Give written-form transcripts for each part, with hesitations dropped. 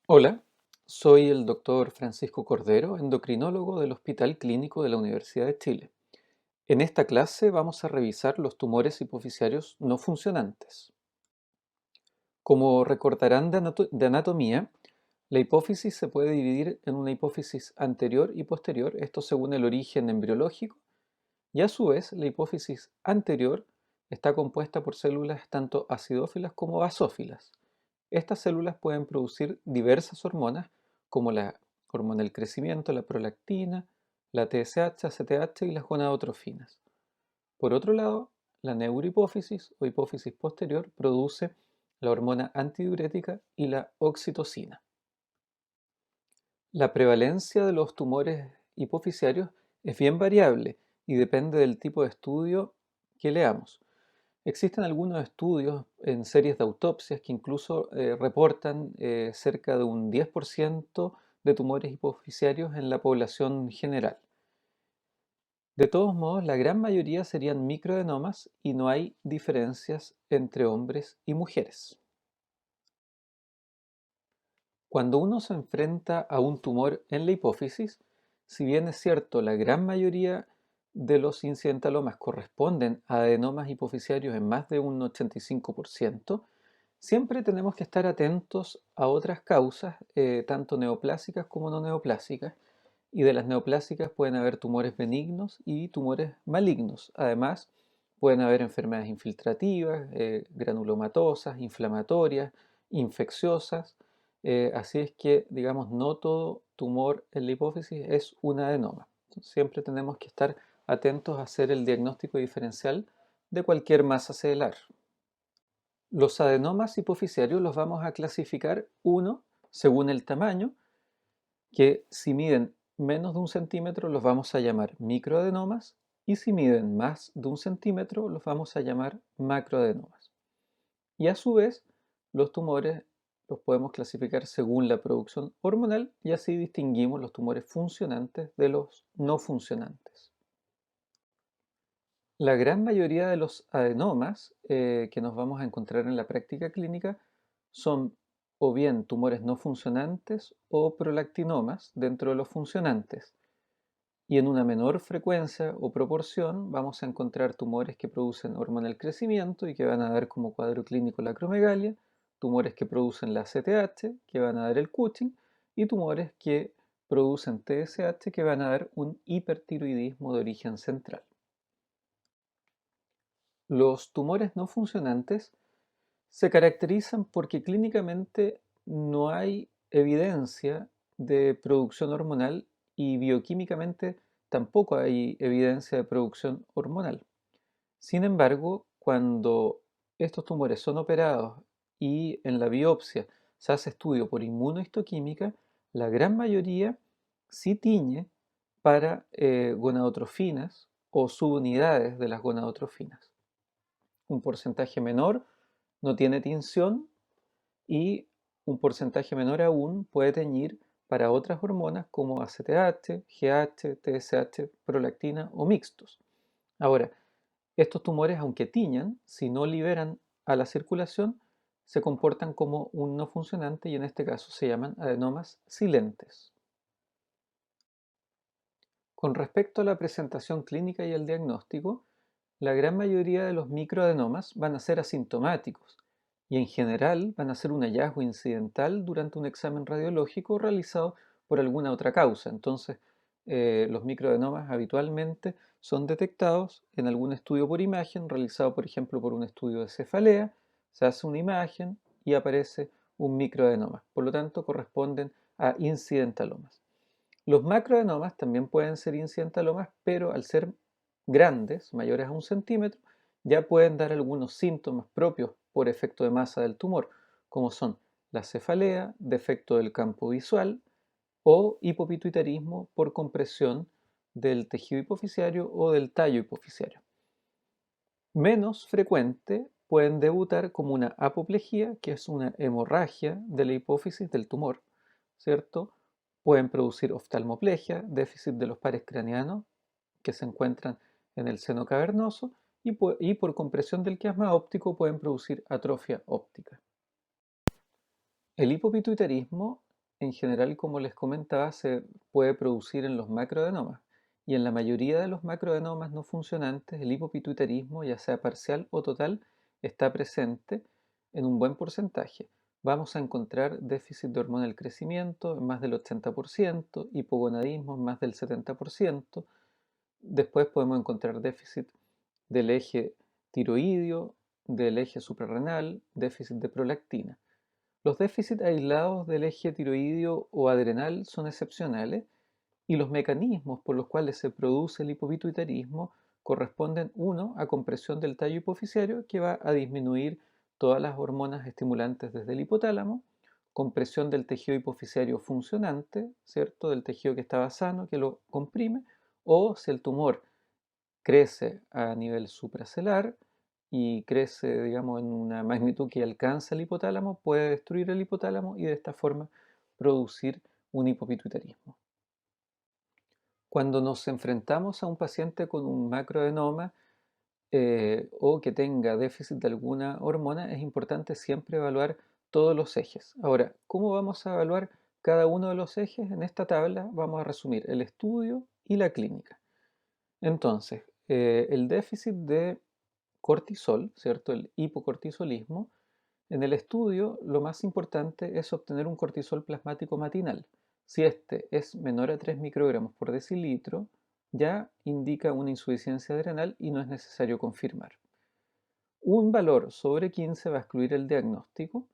Hola, soy el doctor Francisco Cordero, endocrinólogo del Hospital Clínico de la Universidad de Chile. En esta clase vamos a revisar los tumores hipoficiarios no funcionantes. Como recordarán de anatomía, la hipófisis se puede dividir en una hipófisis anterior y posterior, esto según el origen embriológico, y a su vez la hipófisis anterior está compuesta por células tanto acidófilas como basófilas. Estas células pueden producir diversas hormonas como la hormona del crecimiento, la prolactina, la TSH, ACTH y las gonadotrofinas. Por otro lado, la neurohipófisis o hipófisis posterior produce la hormona antidiurética y la oxitocina. La prevalencia de los tumores hipofisiarios es bien variable y depende del tipo de estudio que leamos. Existen algunos estudios en series de autopsias que incluso reportan cerca de un 10% de tumores hipofisiarios en la población general. De todos modos, la gran mayoría serían microadenomas y no hay diferencias entre hombres y mujeres. Cuando uno se enfrenta a un tumor en la hipófisis, si bien es cierto, la gran mayoría de los incidentalomas corresponden a adenomas hipofisiarios en más de un 85%, siempre tenemos que estar atentos a otras causas, tanto neoplásicas como no neoplásicas, y de las neoplásicas pueden haber tumores benignos y tumores malignos. Además, pueden haber enfermedades infiltrativas, granulomatosas, inflamatorias, infecciosas. Así es que, digamos, no todo tumor en la hipófisis es un adenoma. Siempre tenemos que estar atentos a hacer el diagnóstico diferencial de cualquier masa celular. Los adenomas hipofisiarios los vamos a clasificar uno según el tamaño, que si miden menos de un centímetro los vamos a llamar microadenomas y si miden más de un centímetro los vamos a llamar macroadenomas. Y a su vez, los tumores los podemos clasificar según la producción hormonal y así distinguimos los tumores funcionantes de los no funcionantes. La gran mayoría de los adenomas que nos vamos a encontrar en la práctica clínica son o bien tumores no funcionantes o prolactinomas dentro de los funcionantes. Y en una menor frecuencia o proporción vamos a encontrar tumores que producen hormona del crecimiento y que van a dar como cuadro clínico la acromegalia, tumores que producen la CTH, que van a dar el Cushing, y tumores que producen TSH, que van a dar un hipertiroidismo de origen central. Los tumores no funcionantes se caracterizan porque clínicamente no hay evidencia de producción hormonal y bioquímicamente tampoco hay evidencia de producción hormonal. Sin embargo, cuando estos tumores son operados y en la biopsia se hace estudio por inmunohistoquímica, la gran mayoría sí tiñe para gonadotrofinas o subunidades de las gonadotrofinas. Un porcentaje menor no tiene tinción y un porcentaje menor aún puede teñir para otras hormonas como ACTH, GH, TSH, prolactina o mixtos. Ahora, estos tumores, aunque tiñan, si no liberan a la circulación, se comportan como un no funcionante y en este caso se llaman adenomas silentes. Con respecto a la presentación clínica y el diagnóstico, la gran mayoría de los microadenomas van a ser asintomáticos y en general van a ser un hallazgo incidental durante un examen radiológico realizado por alguna otra causa. Entonces, los microadenomas habitualmente son detectados en algún estudio por imagen, realizado por ejemplo por un estudio de cefalea, se hace una imagen y aparece un microadenoma. Por lo tanto, corresponden a incidentalomas. Los macroadenomas también pueden ser incidentalomas, pero al ser grandes, mayores a un centímetro, ya pueden dar algunos síntomas propios por efecto de masa del tumor, como son la cefalea, defecto del campo visual o hipopituitarismo por compresión del tejido hipofisiario o del tallo hipofisiario. Menos frecuente pueden debutar como una apoplejía, que es una hemorragia de la hipófisis del tumor, ¿cierto? Pueden producir oftalmoplegia, déficit de los pares craneanos que se encuentran en el seno cavernoso y por compresión del quiasma óptico pueden producir atrofia óptica. El hipopituitarismo en general, como les comentaba, se puede producir en los macroadenomas. Y en la mayoría de los macroadenomas no funcionantes, el hipopituitarismo, ya sea parcial o total, está presente en un buen porcentaje. Vamos a encontrar déficit de hormona del crecimiento en más del 80%, hipogonadismo en más del 70%. Después podemos encontrar déficit del eje tiroideo, del eje suprarrenal, déficit de prolactina. Los déficits aislados del eje tiroideo o adrenal son excepcionales y los mecanismos por los cuales se produce el hipopituitarismo corresponden, uno, a compresión del tallo hipoficiario, que va a disminuir todas las hormonas estimulantes desde el hipotálamo, compresión del tejido hipoficiario funcionante, ¿cierto? Del tejido que estaba sano, que lo comprime, o si el tumor crece a nivel supracelular y crece, digamos, en una magnitud que alcanza el hipotálamo, puede destruir el hipotálamo y de esta forma producir un hipopituitarismo. Cuando nos enfrentamos a un paciente con un macroadenoma o que tenga déficit de alguna hormona, es importante siempre evaluar todos los ejes. Ahora, ¿cómo vamos a evaluar cada uno de los ejes? En esta tabla vamos a resumir el estudio y la clínica. Entonces, el déficit de cortisol, ¿cierto? El hipocortisolismo. En el estudio, lo más importante es obtener un cortisol plasmático matinal. Si este es menor a 3 microgramos por decilitro, ya indica una insuficiencia adrenal y no es necesario confirmar. Un valor sobre 15 va a excluir el diagnóstico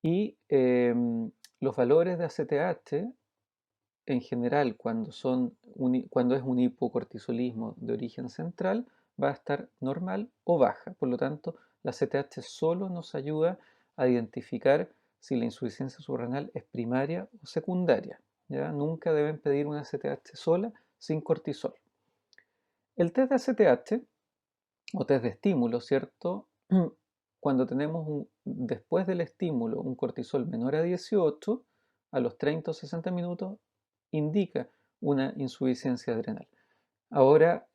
y los valores de ACTH en general, cuando es un hipocortisolismo de origen central, va a estar normal o baja. Por lo tanto, la CTH solo nos ayuda a identificar si la insuficiencia suprarrenal es primaria o secundaria. ¿Ya? Nunca deben pedir una CTH sola sin cortisol. El test de ACTH o test de estímulo, ¿cierto? Cuando tenemos después del estímulo un cortisol menor a 18, a los 30 o 60 minutos indica una insuficiencia adrenal. Ahora,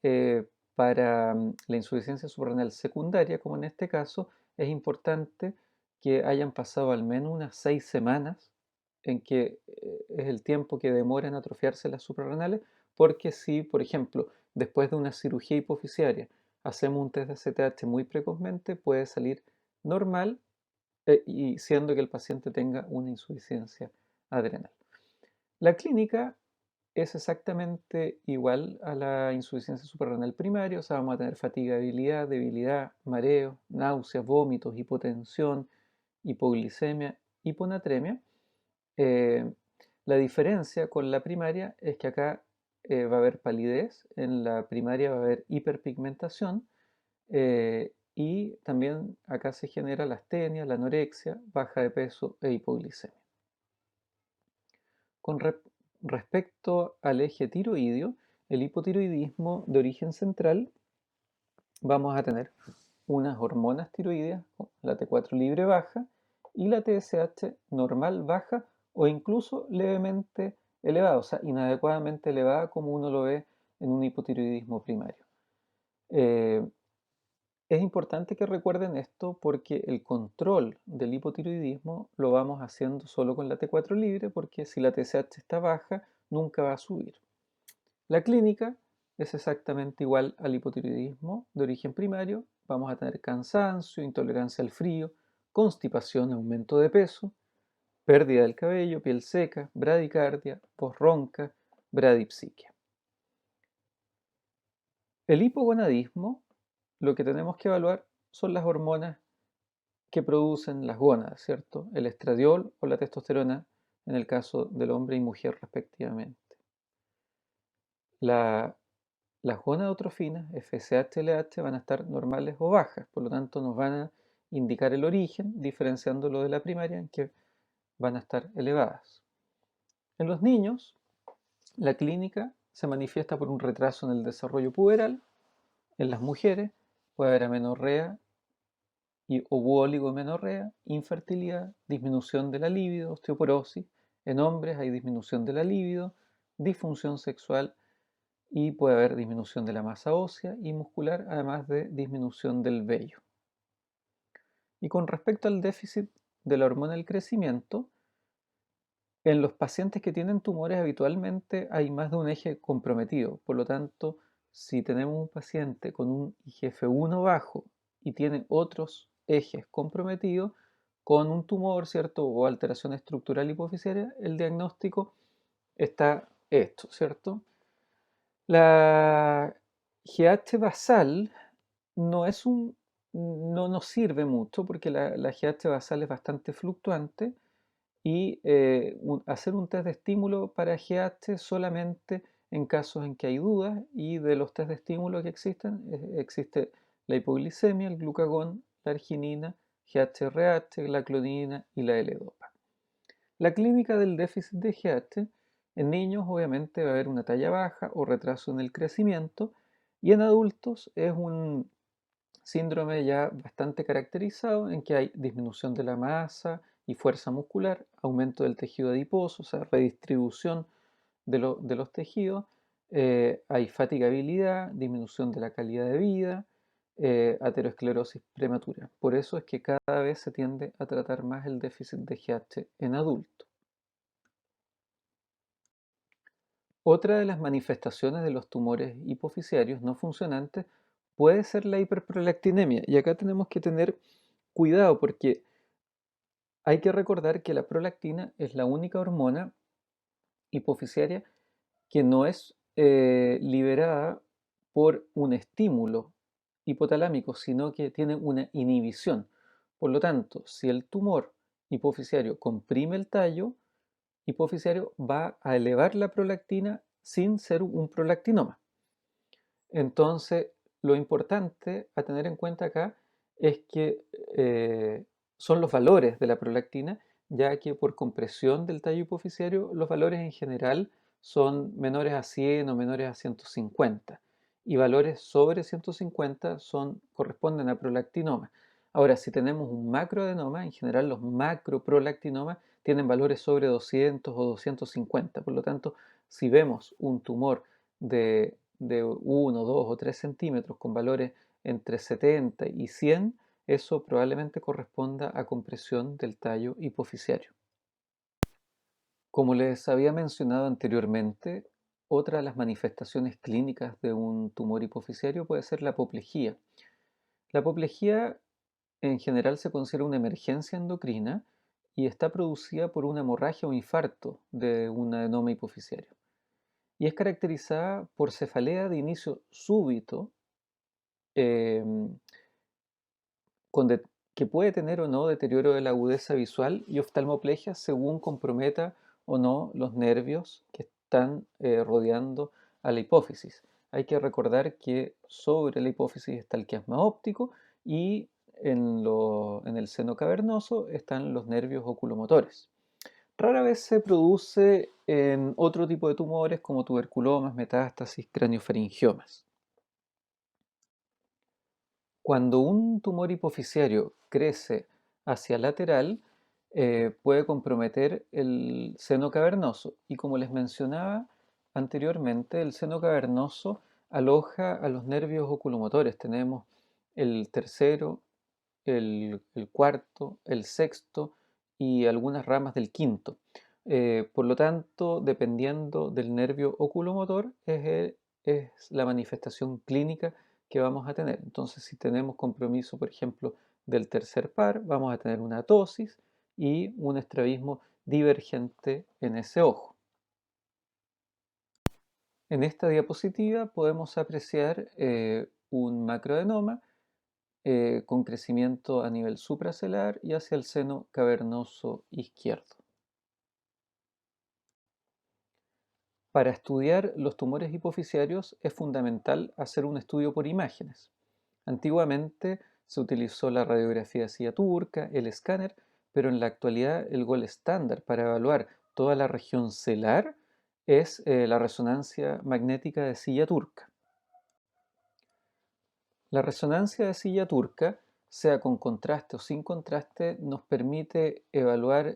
para la insuficiencia suprarrenal secundaria, como en este caso, es importante que hayan pasado al menos unas 6 semanas, en que es el tiempo que demora en atrofiarse las suprarrenales, porque si, por ejemplo, después de una cirugía hipoficiaria hacemos un test de CTH muy precozmente, puede salir normal y siendo que el paciente tenga una insuficiencia adrenal. La clínica es exactamente igual a la insuficiencia suprarrenal primaria, o sea, vamos a tener fatiga, debilidad, mareo, náuseas, vómitos, hipotensión, hipoglicemia, hiponatremia. Eh, la diferencia con la primaria es que acá va a haber palidez, en la primaria va a haber hiperpigmentación y también acá se genera la astenia, la anorexia, baja de peso e hipoglicemia. Con respecto al eje tiroideo, el hipotiroidismo de origen central, vamos a tener unas hormonas tiroideas, la T4 libre baja y la TSH normal baja o incluso levemente elevada, o sea, inadecuadamente elevada como uno lo ve en un hipotiroidismo primario. Es importante que recuerden esto porque el control del hipotiroidismo lo vamos haciendo solo con la T4 libre porque si la TSH está baja nunca va a subir. La clínica es exactamente igual al hipotiroidismo de origen primario. Vamos a tener cansancio, intolerancia al frío, constipación, aumento de peso, pérdida del cabello, piel seca, bradicardia, voz ronca, bradipsiquia. El hipogonadismo, lo que tenemos que evaluar son las hormonas que producen las gónadas, ¿cierto? El estradiol o la testosterona en el caso del hombre y mujer respectivamente. Las gonadotrofinas, FSH, LH, van a estar normales o bajas, por lo tanto nos van a indicar el origen, diferenciándolo de la primaria en que van a estar elevadas. En los niños, la clínica se manifiesta por un retraso en el desarrollo puberal. En las mujeres puede haber amenorrea u oligomenorrea, infertilidad, disminución de la libido, osteoporosis. En hombres hay disminución de la libido, disfunción sexual y puede haber disminución de la masa ósea y muscular, además de disminución del vello. Y con respecto al déficit de la hormona del crecimiento, En los pacientes que tienen tumores habitualmente hay más de un eje comprometido. Por lo tanto, si tenemos un paciente con un IGF-1 bajo y tiene otros ejes comprometidos con un tumor, ¿cierto? O alteración estructural hipoficiaria, el diagnóstico está esto, ¿cierto? La GH basal no es un, no nos sirve mucho porque la GH basal es bastante fluctuante y hacer un test de estímulo para GH solamente en casos en que hay dudas, y de los test de estímulo que existen, existe la hipoglicemia, el glucagón, la arginina, GHRH, la clonidina y la L-Dopa. La clínica del déficit de GH en niños obviamente va a haber una talla baja o retraso en el crecimiento, y en adultos es un síndrome ya bastante caracterizado en que hay disminución de la masa y fuerza muscular, aumento del tejido adiposo, o sea, redistribución de los tejidos, hay fatigabilidad, disminución de la calidad de vida, aterosclerosis prematura. Por eso es que cada vez se tiende a tratar más el déficit de GH en adultos. Otra de las manifestaciones de los tumores hipofisiarios no funcionantes puede ser la hiperprolactinemia. Y acá tenemos que tener cuidado porque hay que recordar que la prolactina es la única hormona hipofisiaria que no es liberada por un estímulo hipotalámico, sino que tiene una inhibición. Por lo tanto, si el tumor hipofisiario comprime el tallo hipofisiario, va a elevar la prolactina sin ser un prolactinoma. Entonces, lo importante a tener en cuenta acá es que son los valores de la prolactina, ya que por compresión del tallo hipofisiario los valores en general son menores a 100 o menores a 150, y valores sobre 150 corresponden a prolactinoma. Ahora, si tenemos un macroadenoma, en general los macroprolactinomas tienen valores sobre 200 o 250. Por lo tanto, si vemos un tumor de 1, 2 o 3 centímetros con valores entre 70 y 100, eso probablemente corresponda a compresión del tallo hipofisiario. Como les había mencionado anteriormente, otra de las manifestaciones clínicas de un tumor hipofisiario puede ser la apoplejía. La apoplejía en general se considera una emergencia endocrina y está producida por una hemorragia o infarto de un adenoma hipofisiario. Y es caracterizada por cefalea de inicio súbito, em, que puede tener o no deterioro de la agudeza visual y oftalmoplegia según comprometa o no los nervios que están rodeando a la hipófisis. Hay que recordar que sobre la hipófisis está el quiasma óptico, y en el seno cavernoso están los nervios oculomotores. Rara vez se produce en otro tipo de tumores como tuberculomas, metástasis, craniofaringiomas. Cuando un tumor hipofisiario crece hacia lateral, puede comprometer el seno cavernoso. Y como les mencionaba anteriormente, el seno cavernoso aloja a los nervios oculomotores. Tenemos el tercero, el cuarto, el sexto y algunas ramas del quinto. Por lo tanto, dependiendo del nervio oculomotor, es la manifestación clínica que vamos a tener. Entonces, si tenemos compromiso, por ejemplo, del tercer par, vamos a tener una ptosis y un estrabismo divergente en ese ojo. En esta diapositiva podemos apreciar un macroadenoma con crecimiento a nivel supracelular y hacia el seno cavernoso izquierdo. Para estudiar los tumores hipofisiarios es fundamental hacer un estudio por imágenes. Antiguamente se utilizó la radiografía de silla turca, el escáner, pero en la actualidad el gol estándar para evaluar toda la región celar es la resonancia magnética de silla turca. La resonancia de silla turca, sea con contraste o sin contraste, nos permite evaluar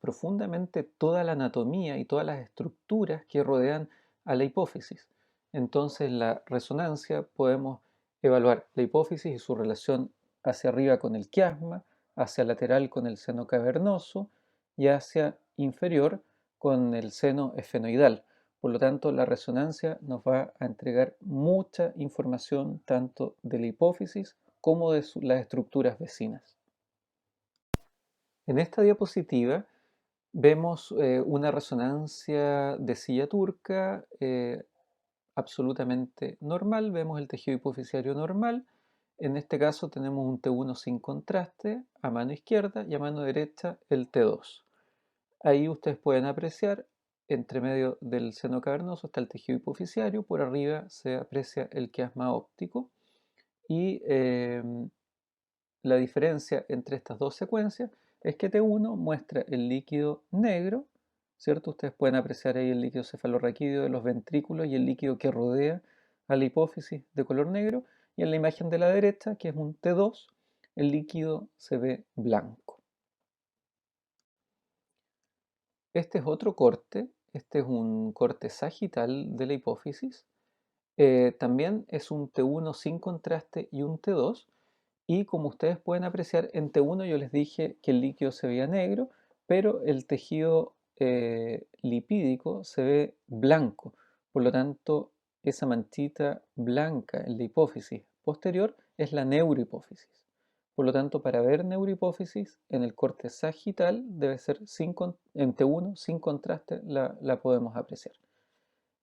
profundamente toda la anatomía y todas las estructuras que rodean a la hipófisis. Entonces, en la resonancia podemos evaluar la hipófisis y su relación hacia arriba con el quiasma, hacia lateral con el seno cavernoso y hacia inferior con el seno esfenoidal. Por lo tanto, la resonancia nos va a entregar mucha información tanto de la hipófisis como de las estructuras vecinas. En esta diapositiva vemos una resonancia de silla turca absolutamente normal. Vemos el tejido hipofisiario normal. En este caso tenemos un T1 sin contraste a mano izquierda y a mano derecha el T2. Ahí ustedes pueden apreciar, entre medio del seno cavernoso está el tejido hipofisiario, por arriba se aprecia el quiasma óptico y la diferencia entre estas dos secuencias es que T1 muestra el líquido negro, ¿cierto? Ustedes pueden apreciar ahí el líquido cefalorraquídeo de los ventrículos y el líquido que rodea a la hipófisis de color negro, y en la imagen de la derecha, que es un T2, el líquido se ve blanco. Este es otro corte, este es un corte sagital de la hipófisis. También es un T1 sin contraste y un T2. Y como ustedes pueden apreciar, en T1 yo les dije que el líquido se veía negro, pero el tejido lipídico se ve blanco. Por lo tanto, esa manchita blanca en la hipófisis posterior es la neurohipófisis. Por lo tanto, para ver neurohipófisis en el corte sagital debe ser en T1 sin contraste la podemos apreciar.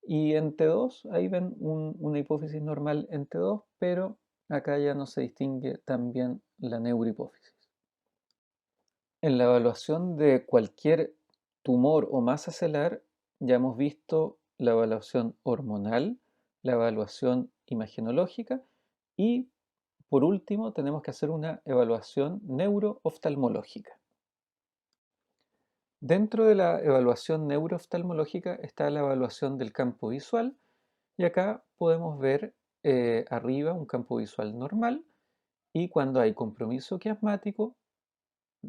Y en T2, ahí ven una hipófisis normal en T2, pero acá ya no se distingue tan bien la neurohipófisis. En la evaluación de cualquier tumor o masa celular, ya hemos visto la evaluación hormonal, la evaluación imagenológica y, por último, tenemos que hacer una evaluación neurooftalmológica. Dentro de la evaluación neurooftalmológica está la evaluación del campo visual, y acá podemos ver arriba un campo visual normal, y cuando hay compromiso quiasmático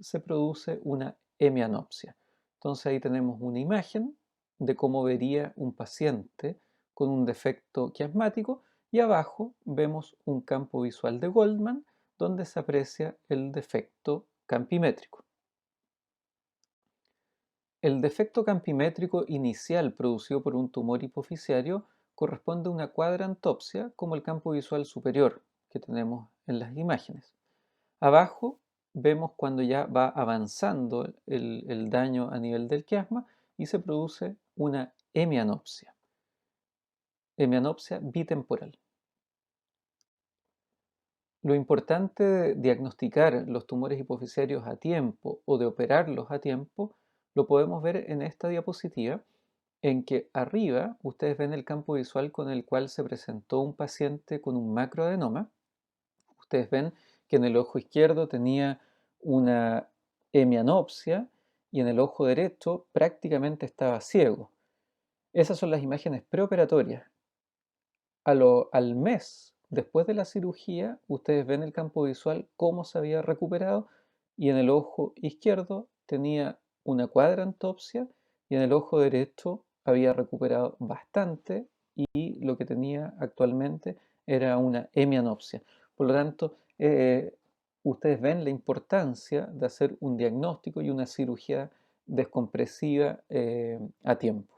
se produce una hemianopsia. Entonces ahí tenemos una imagen de cómo vería un paciente con un defecto quiasmático, y abajo vemos un campo visual de Goldman donde se aprecia el defecto campimétrico. El defecto campimétrico inicial producido por un tumor hipofisiario corresponde a una cuadrantopsia como el campo visual superior que tenemos en las imágenes. Abajo vemos cuando ya va avanzando el daño a nivel del quiasma y se produce una hemianopsia bitemporal. Lo importante de diagnosticar los tumores hipofisiarios a tiempo o de operarlos a tiempo lo podemos ver en esta diapositiva, en que arriba ustedes ven el campo visual con el cual se presentó un paciente con un macroadenoma. Ustedes ven que en el ojo izquierdo tenía una hemianopsia y en el ojo derecho prácticamente estaba ciego. Esas son las imágenes preoperatorias. Al mes después de la cirugía, ustedes ven el campo visual cómo se había recuperado, y en el ojo izquierdo tenía una cuadrantopsia y en el ojo derecho había recuperado bastante, y lo que tenía actualmente era una hemianopsia. Por lo tanto, ustedes ven la importancia de hacer un diagnóstico y una cirugía descompresiva a tiempo.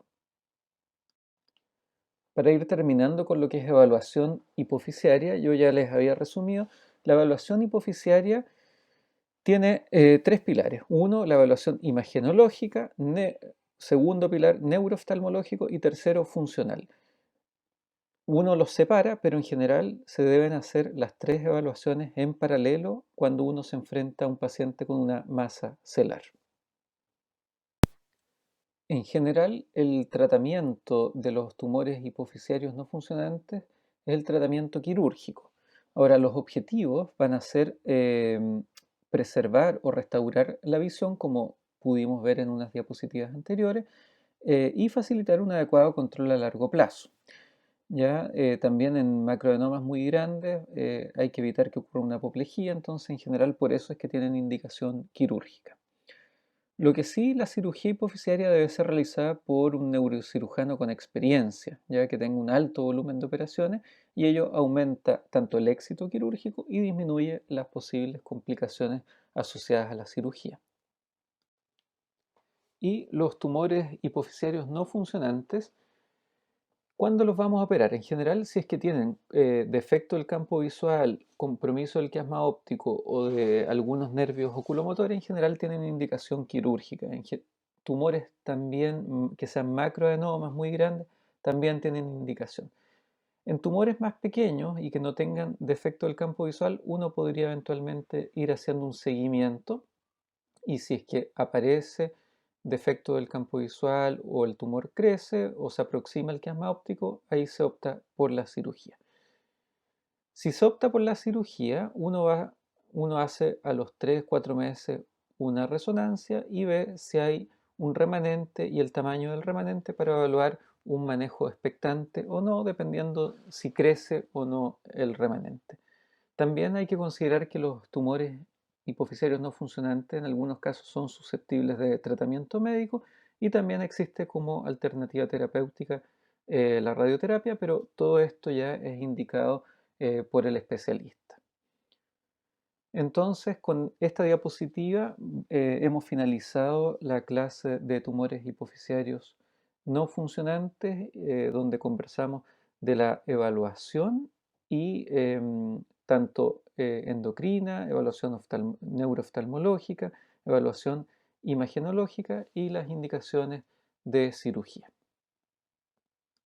Para ir terminando con lo que es evaluación hipofisiaria, yo ya les había resumido, la evaluación hipofisiaria tiene tres pilares. Uno, la evaluación imagenológica, segundo pilar, neurooftalmológico, y tercero, funcional. Uno los separa, pero en general se deben hacer las tres evaluaciones en paralelo cuando uno se enfrenta a un paciente con una masa celular. En general, el tratamiento de los tumores hipofisiarios no funcionantes es el tratamiento quirúrgico. Ahora, los objetivos van a ser preservar o restaurar la visión, como pudimos ver en unas diapositivas anteriores, y facilitar un adecuado control a largo plazo. Ya, también en macroadenomas muy grandes hay que evitar que ocurra una apoplejía, entonces en general por eso es que tienen indicación quirúrgica. Lo que sí, la cirugía hipofisiaria debe ser realizada por un neurocirujano con experiencia, ya que tenga un alto volumen de operaciones, y ello aumenta tanto el éxito quirúrgico y disminuye las posibles complicaciones asociadas a la cirugía. Y los tumores hipofisiarios no funcionantes, ¿cuándo los vamos a operar? En general, si es que tienen defecto del campo visual, compromiso del quiasma óptico o de algunos nervios oculomotores, en general tienen indicación quirúrgica. Tumores también que sean macroadenomas muy grandes, también tienen indicación. En tumores más pequeños y que no tengan defecto del campo visual, uno podría eventualmente ir haciendo un seguimiento y si es que aparece defecto del campo visual o el tumor crece o se aproxima al quiasma óptico, ahí se opta por la cirugía. Si se opta por la cirugía, uno hace a los 3-4 meses una resonancia y ve si hay un remanente y el tamaño del remanente para evaluar un manejo expectante o no, dependiendo si crece o no el remanente. También hay que considerar que los tumores hipofisarios no funcionantes en algunos casos son susceptibles de tratamiento médico y también existe como alternativa terapéutica la radioterapia, pero todo esto ya es indicado por el especialista. Entonces, con esta diapositiva hemos finalizado la clase de tumores hipofisiarios no funcionantes, donde conversamos de la evaluación y tanto endocrina, evaluación neurooftalmológica, evaluación imagenológica y las indicaciones de cirugía.